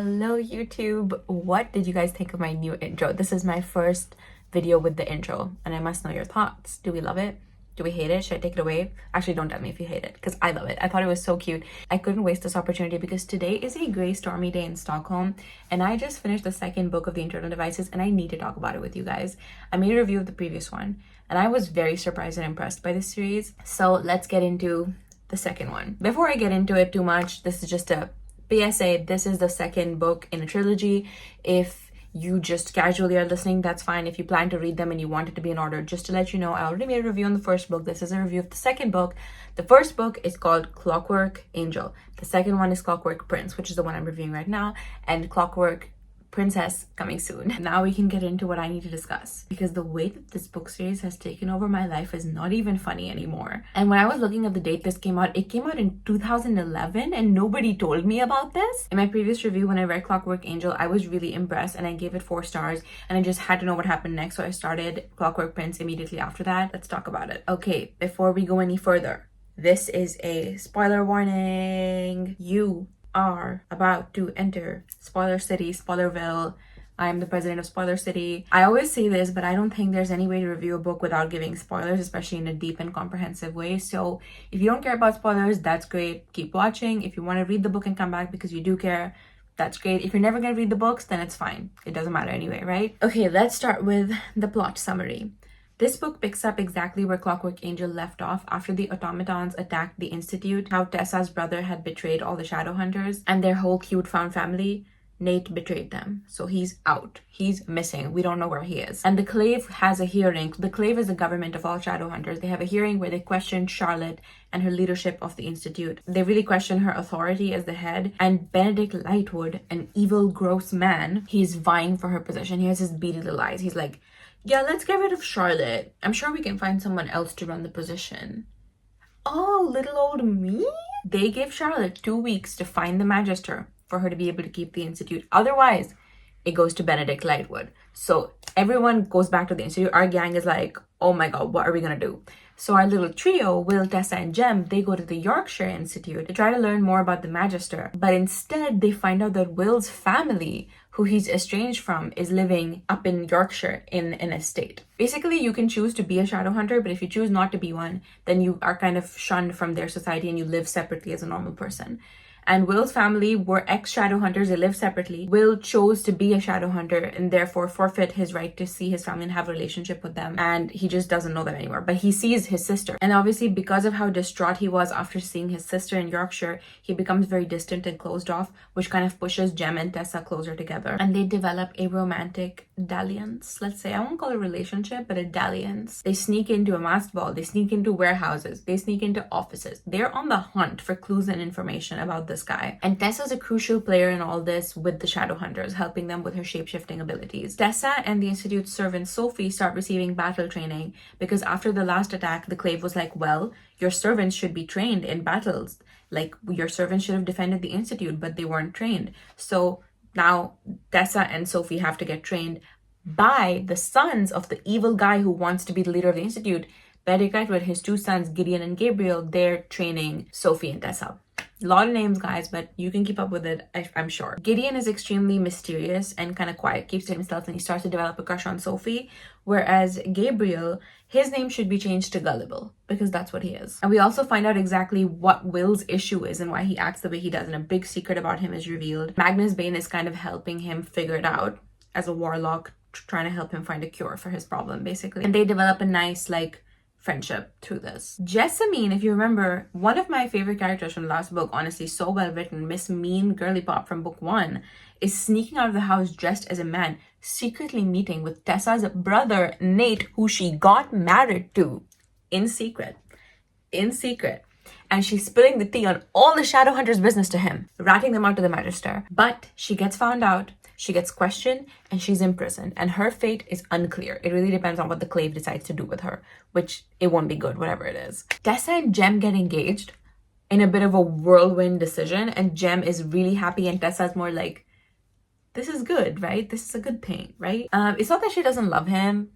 Hello YouTube. What did you guys think of my new intro? This is my first video with the intro and I must know your thoughts. Do we love it? Do we hate it? Should I take it away? Actually, don't tell me if you hate it because I love it. I thought it was so cute. I couldn't waste this opportunity because today is a gray stormy day in Stockholm and I just finished the second book of the Internal Devices and I need to talk about it with you guys. I made a review of the previous one and I was very surprised and impressed by this series. So let's get into the second one. Before I get into it too much, this is just a PSA. This is the second book in a trilogy. If you just casually are listening, that's fine. If you plan to read them and you want it to be in order, just to let you know, I already made a review on the first book. This is a review of the second book. The first book is called Clockwork Angel. The second one is Clockwork Prince, which is the one I'm reviewing right now, and Clockwork Princess coming soon. Now we can get into what I need to discuss because the way that this book series has taken over my life is not even funny anymore. And when I was looking at the date this came out, it came out in 2011 and nobody told me about this. In my previous review, when I read Clockwork Angel, I was really impressed and I gave it 4 stars and I just had to know what happened next. So I started Clockwork Prince immediately after that. Let's talk about it. Okay, before we go any further, this is a spoiler warning. You are about to enter Spoiler City, Spoilerville. I'm the president of Spoiler City. I always say this, but I don't think there's any way to review a book without giving spoilers, especially in a deep and comprehensive way. So if you don't care about spoilers, that's great. Keep watching. If you want to read the book and come back because you do care, that's great. If you're never going to read the books, then it's fine. It doesn't matter anyway, right? Okay, let's start with the plot summary. This book picks up exactly where Clockwork Angel left off after the automatons attacked the Institute, how Tessa's brother had betrayed all the Shadowhunters and their whole cute found family. Nate betrayed them, so he's out. He's missing. We don't know where he is. And the Clave has a hearing. The Clave is the government of all Shadowhunters. They have a hearing where they question Charlotte and her leadership of the Institute. They really question her authority as the head. And Benedict Lightwood, an evil, gross man, he's vying for her position. He has his beady little eyes. He's like, yeah, let's get rid of Charlotte. I'm sure we can find someone else to run the position. Oh, little old me? They gave Charlotte 2 weeks to find the Magister for her to be able to keep the Institute. Otherwise, it goes to Benedict Lightwood. So everyone goes back to the Institute. Our gang is like, oh my God, what are we gonna do? So our little trio, Will, Tessa, and Jem, they go to the Yorkshire Institute to try to learn more about the Magister. But instead, they find out that Will's family, who he's estranged from, is living up in Yorkshire in an estate. Basically, you can choose to be a Shadowhunter, but if you choose not to be one, then you are kind of shunned from their society and you live separately as a normal person. And Will's family were ex-Shadowhunters. They live separately. Will chose to be a Shadowhunter and therefore forfeit his right to see his family and have a relationship with them. And he just doesn't know them anymore. But he sees his sister. And obviously, because of how distraught he was after seeing his sister in Yorkshire, he becomes very distant and closed off, which kind of pushes Jem and Tessa closer together. And they develop a romantic dalliance, let's say. I won't call it a relationship, but a dalliance. They sneak into a masked ball. They sneak into warehouses. They sneak into offices. They're on the hunt for clues and information about this guy. And Tessa's a crucial player in all this with the Shadowhunters, helping them with her shape-shifting abilities. Tessa and the Institute's servant Sophie start receiving battle training because after the last attack, the Clave was like, well, your servants should be trained in battles. Like, your servants should have defended the Institute, but they weren't trained. So now Tessa and Sophie have to get trained by the sons of the evil guy who wants to be the leader of the Institute. Benedict Lightwood, his 2 sons, Gideon and Gabriel, they're training Sophie and Tessa. A lot of names, guys, but you can keep up with it, I'm sure. Gideon is extremely mysterious and kind of quiet, keeps to himself, and he starts to develop a crush on Sophie. Whereas Gabriel, his name should be changed to Gullible, because that's what he is. And we also find out exactly what Will's issue is and why he acts the way he does, and a big secret about him is revealed. Magnus Bane is kind of helping him figure it out as a warlock, trying to help him find a cure for his problem, basically. And they develop a nice, friendship through this. Jessamine, if you remember, one of my favorite characters from the last book, honestly, so well written, Miss Mean Girly Pop from book 1, is sneaking out of the house dressed as a man, secretly meeting with Tessa's brother, Nate, who she got married to in secret. And she's spilling the tea on all the Shadowhunters' business to him, ratting them out to the Magister. But she gets found out, she gets questioned, and she's imprisoned. And her fate is unclear. It really depends on what the Clave decides to do with her, which it won't be good, whatever it is. Tessa and Jem get engaged in a bit of a whirlwind decision, and Jem is really happy, and Tessa's more like, this is good, right? This is a good thing, right? It's not that she doesn't love him.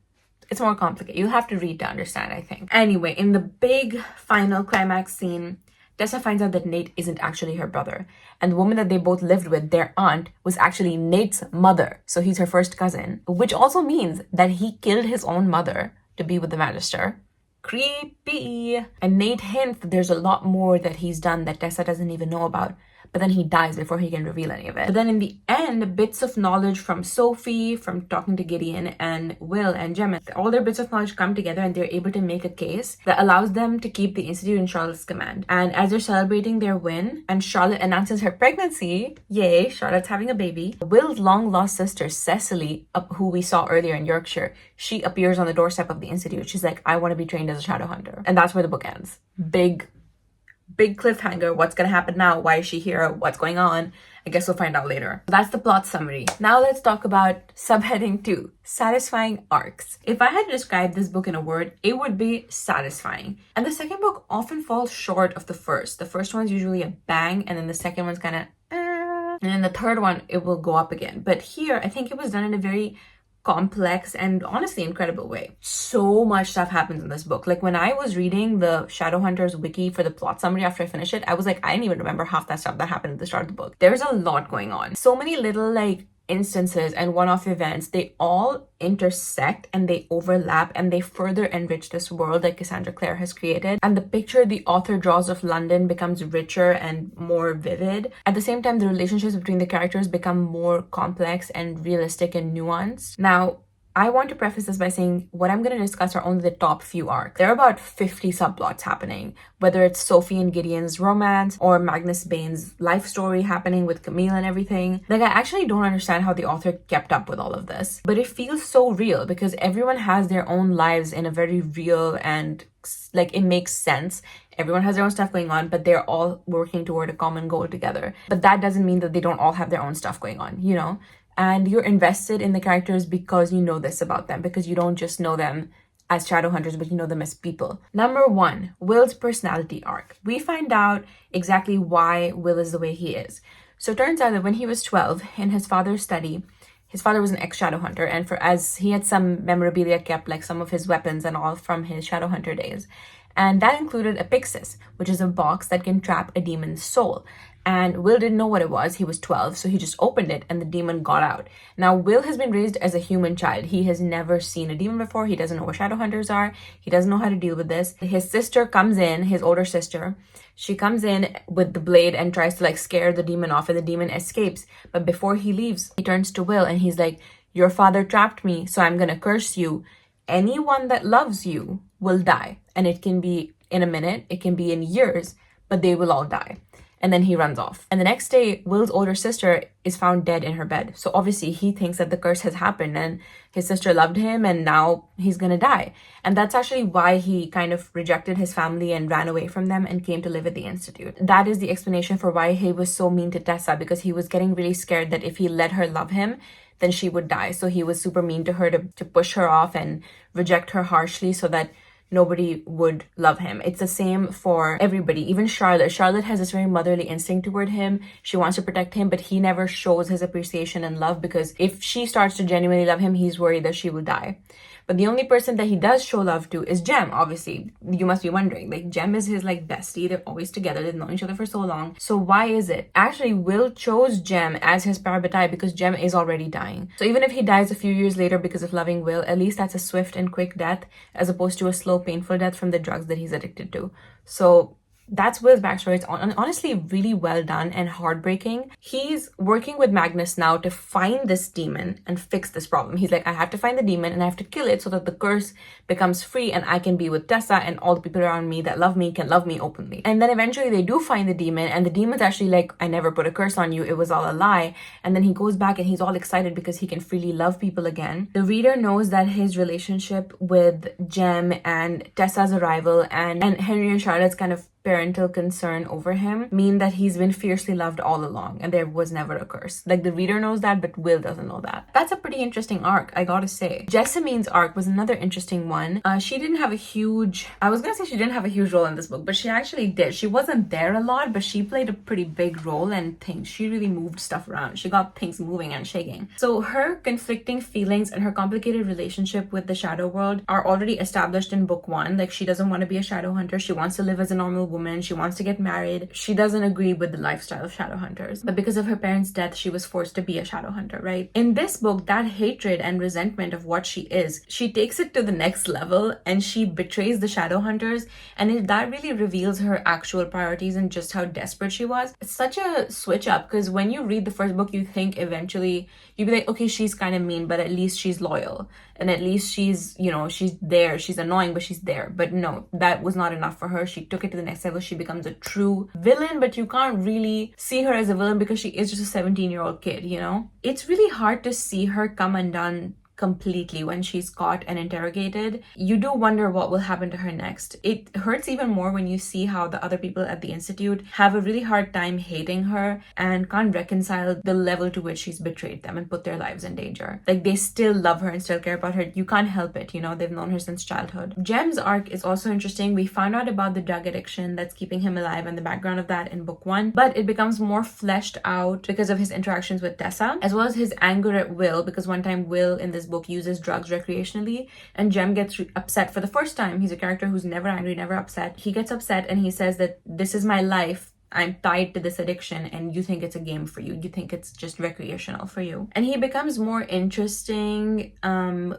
It's more complicated. You'll have to read to understand, I think. Anyway, in the big final climax scene, Tessa finds out that Nate isn't actually her brother. And the woman that they both lived with, their aunt, was actually Nate's mother. So he's her first cousin, which also means that he killed his own mother to be with the Magister. Creepy. And Nate hints that there's a lot more that he's done that Tessa doesn't even know about. But then he dies before he can reveal any of it. But then in the end, bits of knowledge from Sophie, from talking to Gideon and Will and Gemma, all their bits of knowledge come together and they're able to make a case that allows them to keep the Institute in Charlotte's command. And as they're celebrating their win and Charlotte announces her pregnancy, yay, Charlotte's having a baby, Will's long-lost sister, Cecily, who we saw earlier in Yorkshire, she appears on the doorstep of the Institute. She's like, I want to be trained as a shadow hunter. And that's where the book ends. Big cliffhanger. What's gonna happen now? Why is she here? What's going on? I guess we'll find out later. That's the plot summary. Now let's talk about subheading 2, satisfying arcs. If I had to describe this book in a word, it would be satisfying. And the second book often falls short of the first. The first one's usually a bang, and then the second one's kind of and then the third one, it will go up again. But here, I think it was done in a very complex and honestly incredible way. So much stuff happens in this book. Like when I was reading the Shadowhunters wiki for the plot summary after I finished it, I was like, I didn't even remember half that stuff that happened at the start of the book. There's a lot going on. So many little like instances and one-off events, they all intersect and they overlap and they further enrich this world that Cassandra Clare has created. And the picture the author draws of London becomes richer and more vivid. At the same time, the relationships between the characters become more complex and realistic and nuanced. Now, I want to preface this by saying what I'm going to discuss are only the top few arcs. There are about 50 subplots happening, whether it's Sophie and Gideon's romance or Magnus Bane's life story happening with Camille and everything. Like, I actually don't understand how the author kept up with all of this, but it feels so real because everyone has their own lives in a very real and like it makes sense. Everyone has their own stuff going on, but they're all working toward a common goal together. But that doesn't mean that they don't all have their own stuff going on, you know? And you're invested in the characters because you know this about them, because you don't just know them as shadow hunters, but you know them as people. Number 1, Will's personality arc. We find out exactly why Will is the way he is. So it turns out that when he was 12 in his father's study, his father was an ex-shadow hunter, and as he had some memorabilia kept, like some of his weapons and all from his shadow hunter days. And that included a pyxis, which is a box that can trap a demon's soul. And Will didn't know what it was. He was 12, so he just opened it and the demon got out. Now, Will has been raised as a human child. He has never seen a demon before. He doesn't know what shadow hunters are. He doesn't know how to deal with this. His sister comes in, his older sister. She comes in with the blade and tries to like scare the demon off, and the demon escapes. But before he leaves, he turns to Will and he's like, your father trapped me, so I'm gonna curse you. Anyone that loves you will die. And it can be in a minute, it can be in years, but they will all die. And then he runs off. And the next day, Will's older sister is found dead in her bed. So obviously he thinks that the curse has happened and his sister loved him and now he's gonna die. And that's actually why he kind of rejected his family and ran away from them and came to live at the Institute. That is the explanation for why he was so mean to Tessa, because he was getting really scared that if he let her love him, then she would die. So he was super mean to her to push her off and reject her harshly so that nobody would love him. It's the same for everybody, even Charlotte. Charlotte has this very motherly instinct toward him. She wants to protect him, but he never shows his appreciation and love because if she starts to genuinely love him, he's worried that she will die. But the only person that he does show love to is Jem, obviously. You must be wondering, like, Jem is his, like, bestie. They're always together. They've known each other for so long. So why is it? Actually, Will chose Jem as his parabatai because Jem is already dying. So even if he dies a few years later because of loving Will, at least that's a swift and quick death as opposed to a slow, painful death from the drugs that he's addicted to. So that's Will's backstory. It's honestly really well done and heartbreaking. He's working with Magnus now to find this demon and fix this problem. He's like, I have to find the demon and I have to kill it so that the curse becomes free and I can be with Tessa and all the people around me that love me can love me openly. And then eventually they do find the demon and the demon's actually like, I never put a curse on you. It was all a lie. And then he goes back and he's all excited because he can freely love people again. The reader knows that his relationship with Jem and Tessa's arrival and Henry and Charlotte's kind of parental concern over him mean that he's been fiercely loved all along and there was never a curse. Like, the reader knows that, but Will doesn't know that. That's a pretty interesting arc, I gotta say. Jessamine's arc was another interesting one. She didn't have a huge... I was gonna say she didn't have a huge role in this book, but she actually did. She wasn't there a lot, but she played a pretty big role and things. She really moved stuff around. She got things moving and shaking. So her conflicting feelings and her complicated relationship with the shadow world are already established in book 1. Like, she doesn't want to be a shadow hunter. She wants to live as a normal woman woman. She wants to get married. She doesn't agree with the lifestyle of shadow hunters. But because of her parents' death, she was forced to be a shadow hunter, right? In this book, that hatred and resentment of what she is, she takes it to the next level and she betrays the shadow hunters. And that really reveals her actual priorities and just how desperate she was. It's such a switch up because when you read the first book, you think eventually you'd be like, okay, she's kind of mean, but at least she's loyal. And at least she's, you know, she's there. She's annoying, but she's there. But no, that was not enough for her. She took it to the next level. She becomes a true villain, but you can't really see her as a villain because she is just a 17-year-old kid, you know? It's really hard to see her come undone completely when she's caught and interrogated. You do wonder what will happen to her next. It hurts even more when you see how the other people at the institute have a really hard time hating her and can't reconcile the level to which she's betrayed them and put their lives in danger. Like, they still love her and still care about her. You can't help it, you know, they've known her since childhood. Jem's arc is also interesting. We found out about the drug addiction that's keeping him alive and the background of that in book 1, but it becomes more fleshed out because of his interactions with Tessa, as well as his anger at Will, because one time Will in this book uses drugs recreationally and Jem gets upset for the first time. He's a character who's never angry, never upset. He gets upset and he says that this is my life. I'm tied to this addiction and you think it's a game for you. You think it's just recreational for you. And he becomes more interesting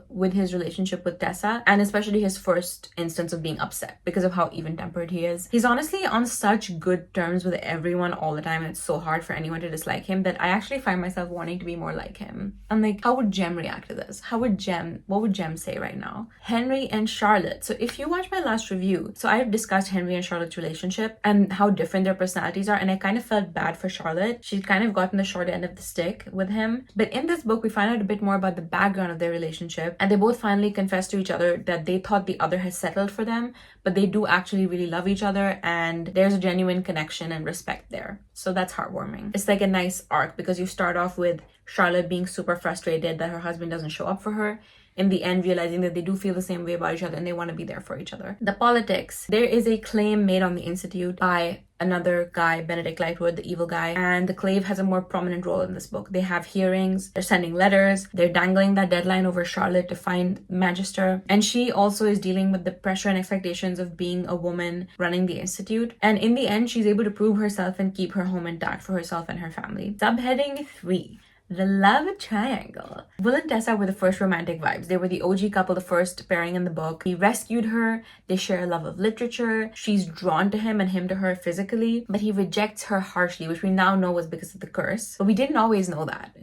with his relationship with Tessa, and especially his first instance of being upset because of how even-tempered he is. He's honestly on such good terms with everyone all the time, and it's so hard for anyone to dislike him that I actually find myself wanting to be more like him. I'm like, how would Jem react to this? What would Jem say right now? Henry and Charlotte. So if you watch my last review, so I've discussed Henry and Charlotte's relationship and how different their personalities are, and I kind of felt bad for Charlotte. She'd kind of gotten the short end of the stick with him. But in this book, we find out a bit more about the background of their relationship, and they both finally confess to each other that they thought the other has settled for them, but they do actually really love each other, and there's a genuine connection and respect there. So that's heartwarming. It's like a nice arc because you start off with Charlotte being super frustrated that her husband doesn't show up for her, in the end realizing that they do feel the same way about each other and they want to be there for each other. The politics. There is a claim made on the Institute by another guy, Benedict Lightwood, the evil guy, and the Clave has a more prominent role in this book. They have hearings, they're sending letters, they're dangling that deadline over Charlotte to find Magister, and she also is dealing with the pressure and expectations of being a woman running the Institute, and in the end she's able to prove herself and keep her home intact for herself and her family. Subheading 3. The love triangle. Will and Tessa were the first romantic vibes. They were the OG couple, the first pairing in the book. He rescued her. They share a love of literature. She's drawn to him and him to her physically, but he rejects her harshly, which we now know was because of the curse. But we didn't always know that.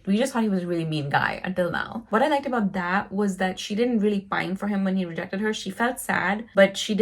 We just thought he was a really mean guy until now. What I liked about that was that she didn't really pine for him when he rejected her. She felt sad, but she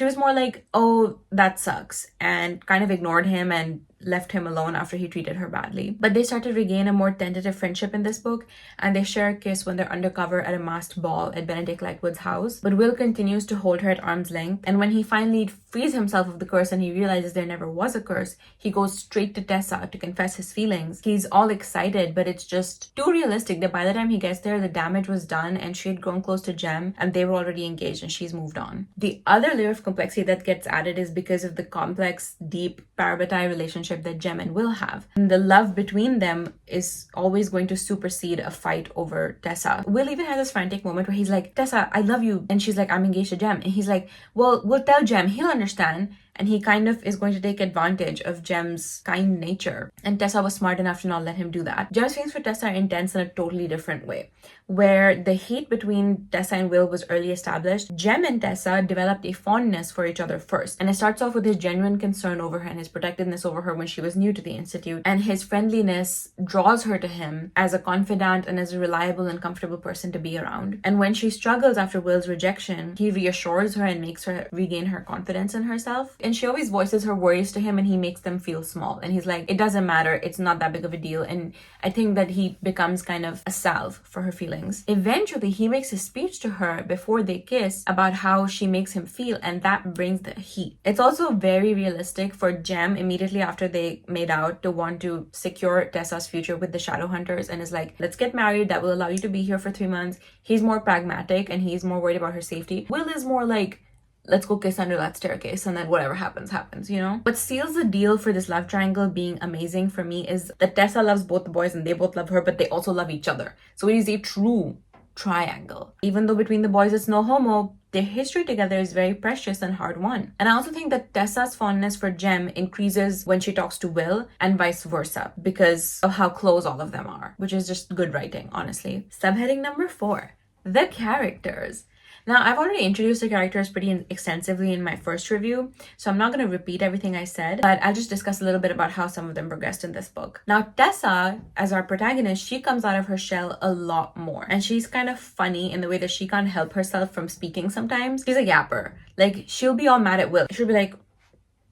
was more like, oh, that sucks, and kind of ignored him and left him alone after he treated her badly. But they start to regain a more tentative friendship in this book, and they share a kiss when they're undercover at a masked ball at Benedict Lightwood's house. But Will continues to hold her at arm's length, and when he finally frees himself of the curse and he realizes there never was a curse, he goes straight to Tessa to confess his feelings. He's all excited, but it's just too realistic that by the time he gets there, the damage was done and she had grown close to Jem and they were already engaged and she's moved on. The other layer of complexity that gets added is because of the complex, deep parabatai relationship that Jem and Will have. And the love between them is always going to supersede a fight over Tessa. Will even has this frantic moment where he's like, Tessa, I love you. And she's like, I'm engaged to Jem. And he's like, well, we'll tell Jem, he'll understand. And he kind of is going to take advantage of Jem's kind nature. And Tessa was smart enough to not let him do that. Jem's feelings for Tessa are intense in a totally different way. Where the hate between Tessa and Will was early established, Jem and Tessa developed a fondness for each other first. And it starts off with his genuine concern over her and his protectiveness over her when she was new to the Institute. And his friendliness draws her to him as a confidant and as a reliable and comfortable person to be around. And when she struggles after Will's rejection, he reassures her and makes her regain her confidence in herself. And she always voices her worries to him and he makes them feel small. And he's like, it doesn't matter. It's not that big of a deal. And I think that he becomes kind of a salve for her feelings. Eventually, he makes a speech to her before they kiss about how she makes him feel, and that brings the heat. It's also very realistic for Jem immediately after they made out to want to secure Tessa's future with the Shadowhunters and is like, let's get married. That will allow you to be here for 3 months. He's more pragmatic and he's more worried about her safety. Will is more like, let's go kiss under that staircase and then whatever happens, happens, you know? What seals the deal for this love triangle being amazing for me is that Tessa loves both the boys and they both love her, but they also love each other. So it is a true triangle. Even though between the boys it's no homo, their history together is very precious and hard won. And I also think that Tessa's fondness for Jem increases when she talks to Will and vice versa because of how close all of them are, which is just good writing, honestly. Subheading number 4, the characters. Now, I've already introduced the characters pretty extensively in my first review, so I'm not going to repeat everything I said, but I'll just discuss a little bit about how some of them progressed in this book. Now, Tessa, as our protagonist, she comes out of her shell a lot more, and she's kind of funny in the way that she can't help herself from speaking sometimes. She's a yapper. Like, she'll be all mad at Will. She'll be like,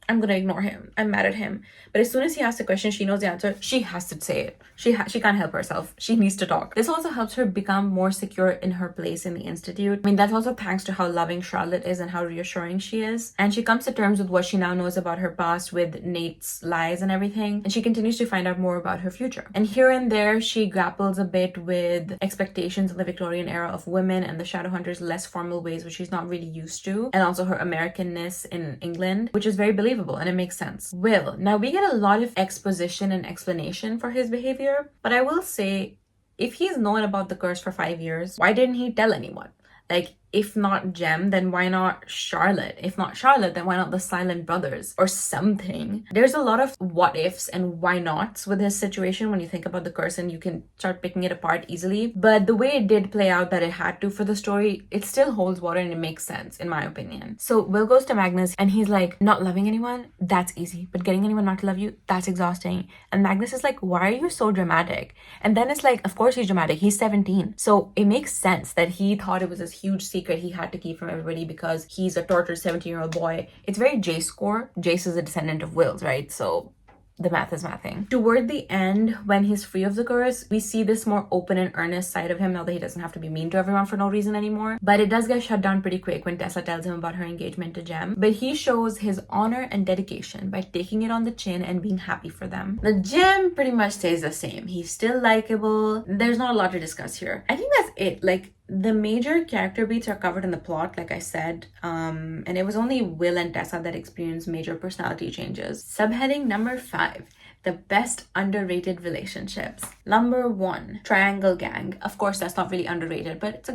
I'm gonna ignore him. I'm mad at him. But as soon as he asks a question, she knows the answer. She has to say it. She can't help herself. She needs to talk. This also helps her become more secure in her place in the Institute. I mean, that's also thanks to how loving Charlotte is and how reassuring she is. And she comes to terms with what she now knows about her past with Nate's lies and everything. And she continues to find out more about her future. And here and there, she grapples a bit with expectations in the Victorian era of women and the Shadowhunters' less formal ways, which she's not really used to. And also her Americanness in England, which is very believable and it makes sense. Will. Now, we get a lot of exposition and explanation for his behavior. But I will say, if he's known about the curse for 5 years, why didn't he tell anyone? Like, if not Jem, then why not Charlotte? If not Charlotte, then why not the Silent Brothers or something? There's a lot of what ifs and why nots with his situation when you think about the curse, and you can start picking it apart easily. But the way it did play out that it had to for the story, it still holds water and it makes sense in my opinion. So Will goes to Magnus and he's like, not loving anyone, that's easy. But getting anyone not to love you, that's exhausting. And Magnus is like, why are you so dramatic? And then it's like, of course he's dramatic. He's 17. So it makes sense that he thought it was this huge secret he had to keep from everybody because he's a tortured 17-year-old boy. It's very J-score. Jace is a descendant of Will's, right? So the math is mathing. Toward the end, when he's free of the curse, we see this more open and earnest side of him now that he doesn't have to be mean to everyone for no reason anymore. But it does get shut down pretty quick when Tessa tells him about her engagement to Jem. But he shows his honor and dedication by taking it on the chin and being happy for them. The Jem pretty much stays the same. He's still likable. There's not a lot to discuss here. I think that's it. Like, the major character beats are covered in the plot, like I said, and it was only Will and Tessa that experienced major personality changes. Subheading number 5, the best underrated relationships. Number 1, Triangle Gang. Of course, that's not really underrated, but it's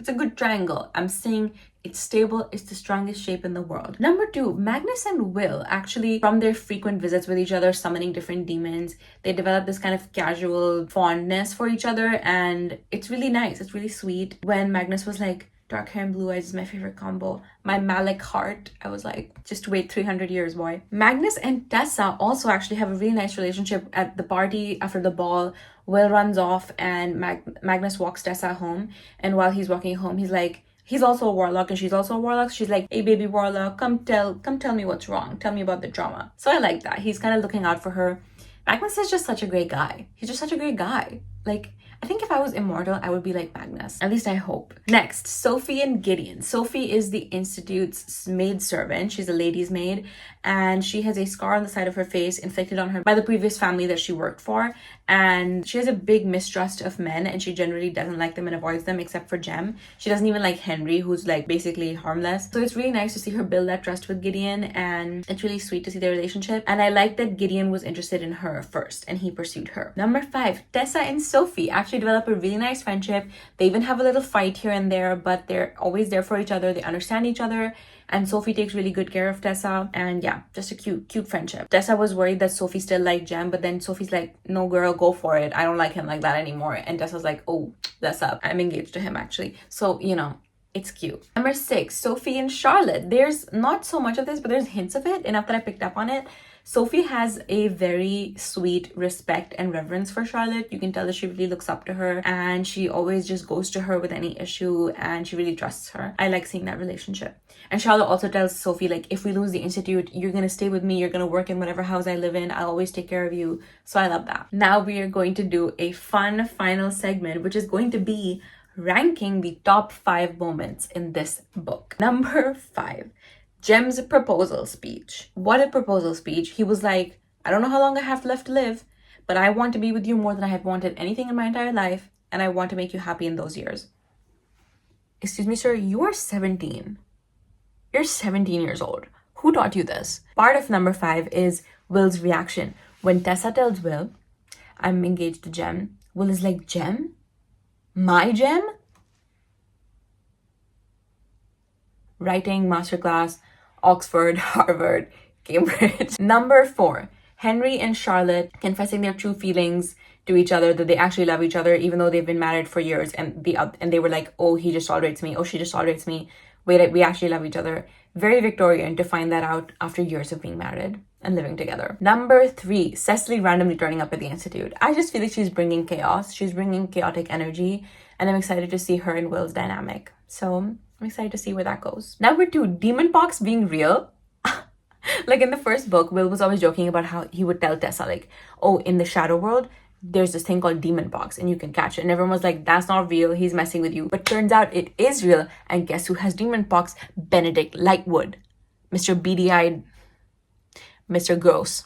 a good triangle. I'm saying it's stable, it's the strongest shape in the world. Number 2, Magnus and Will, actually, from their frequent visits with each other, summoning different demons, they develop this kind of casual fondness for each other, and it's really nice, it's really sweet. When Magnus was like, dark hair and blue eyes is my favorite combo, my Malik heart, I was like, just wait 300 years, boy. Magnus and Tessa also actually have a really nice relationship. At the party after the ball, Will runs off and Magnus walks Tessa home, and while he's walking home, he's like, he's also a warlock and she's also a warlock. She's like, hey baby warlock, come tell me what's wrong. Tell me about the drama. So I like that. He's kind of looking out for her. Magnus is just such a great guy. He's just such a great guy. Like, I think if I was immortal, I would be like Magnus. At least I hope. Next, Sophie and Gideon. Sophie is the Institute's maidservant. She's a lady's maid, and she has a scar on the side of her face inflicted on her by the previous family that she worked for. And she has a big mistrust of men, and she generally doesn't like them and avoids them, except for Jem. She doesn't even like Henry, who's like basically harmless. So it's really nice to see her build that trust with Gideon, and it's really sweet to see their relationship. And I like that Gideon was interested in her first, and he pursued her. Number 5, Tessa and Sophie actually develop a really nice friendship. They even have a little fight here and there, but they're always there for each other. They understand each other, and Sophie takes really good care of Tessa. And yeah, just a cute friendship. Tessa was worried that Sophie still liked Jem, but then Sophie's like, no girl, go for it. I don't like him like that anymore. And Tessa's like, oh, that's up. I'm engaged to him actually. So, you know, it's cute. Number 6, Sophie and Charlotte. There's not so much of this, but there's hints of it, enough that I picked up on it. Sophie has a very sweet respect and reverence for Charlotte. You can tell that she really looks up to her, and she always just goes to her with any issue, and she really trusts her. I like seeing that relationship. And Charlotte also tells Sophie, like, if we lose the Institute, you're gonna stay with me, you're gonna work in whatever house I live in, I'll always take care of you. So I love that. Now we are going to do a fun final segment, which is going to be ranking the top 5 moments in this book. Number 5, Jem's proposal speech. What a proposal speech. He was like, I don't know how long I have left to live, but I want to be with you more than I have wanted anything in my entire life, and I want to make you happy in those years. Excuse me, sir, you are 17. You're 17 years old. Who taught you this? Part of number 5 is Will's reaction. When Tessa tells Will, I'm engaged to Jem, Will is like, Jem? My Jem? Writing masterclass, Oxford, Harvard, Cambridge. Number 4, Henry and Charlotte confessing their true feelings to each other, that they actually love each other even though they've been married for years, and they were like, oh, he just tolerates me, oh, she just tolerates me, wait, we actually love each other. Very Victorian to find that out after years of being married and living together. Number 3, Cecily randomly turning up at the Institute. I just feel like she's bringing chaos. She's bringing chaotic energy, and I'm excited to see her and Will's dynamic. So I'm excited to see where that goes. Number 2, demon pox being real. Like in the first book, Will was always joking about how he would tell Tessa, like, oh, in the shadow world, there's this thing called demon pox and you can catch it. And everyone was like, that's not real, he's messing with you. But turns out it is real. And guess who has demon pox? Benedict Lightwood. Mr. Beady-eyed, Mr. Gross.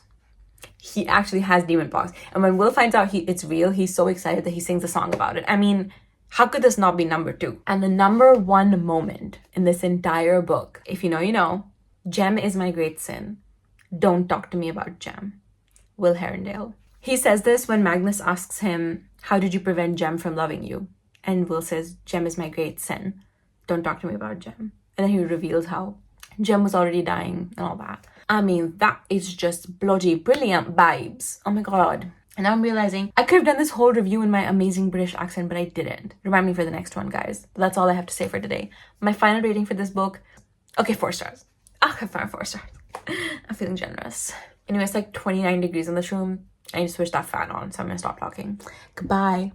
He actually has demon pox. And when Will finds out it's real, he's so excited that he sings a song about it. I mean, how could this not be number 2? And the number 1 moment in this entire book, if you know, you know, Jem is my great sin. Don't talk to me about Jem. Will Herondale. He says this when Magnus asks him, how did you prevent Jem from loving you? And Will says, Jem is my great sin. Don't talk to me about Jem. And then he reveals how Jem was already dying and all that. I mean, that is just bloody brilliant vibes. Oh my god. And now I'm realizing I could have done this whole review in my amazing British accent, but I didn't. Remind me for the next one, guys. But that's all I have to say for today. My final rating for this book, okay, 4 stars. Okay, fine, 4 stars. I'm feeling generous. Anyway, it's like 29 degrees in this room. I need to switch that fan on, so I'm gonna stop talking. Goodbye.